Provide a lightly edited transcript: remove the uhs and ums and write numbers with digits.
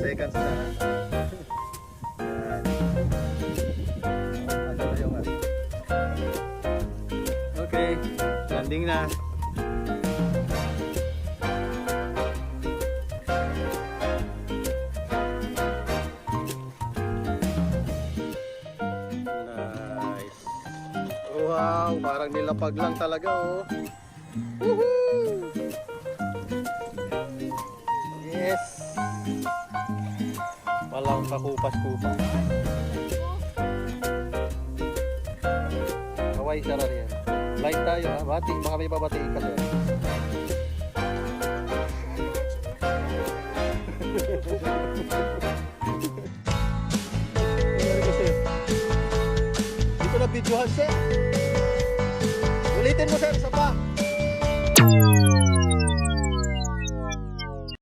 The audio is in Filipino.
seconds na. Yan. Ano na yung ano. Okay, landing na. Nice. Wow, parang nilapag lang talaga oh. Woohoo! Yes. Walang kakupas-kupas. Kaway sarap yan. Light tayo ha. Bati. Baka may babatiin ka sir. Hindi ko na videohan sir. Ulitin mo sir. Isa pa.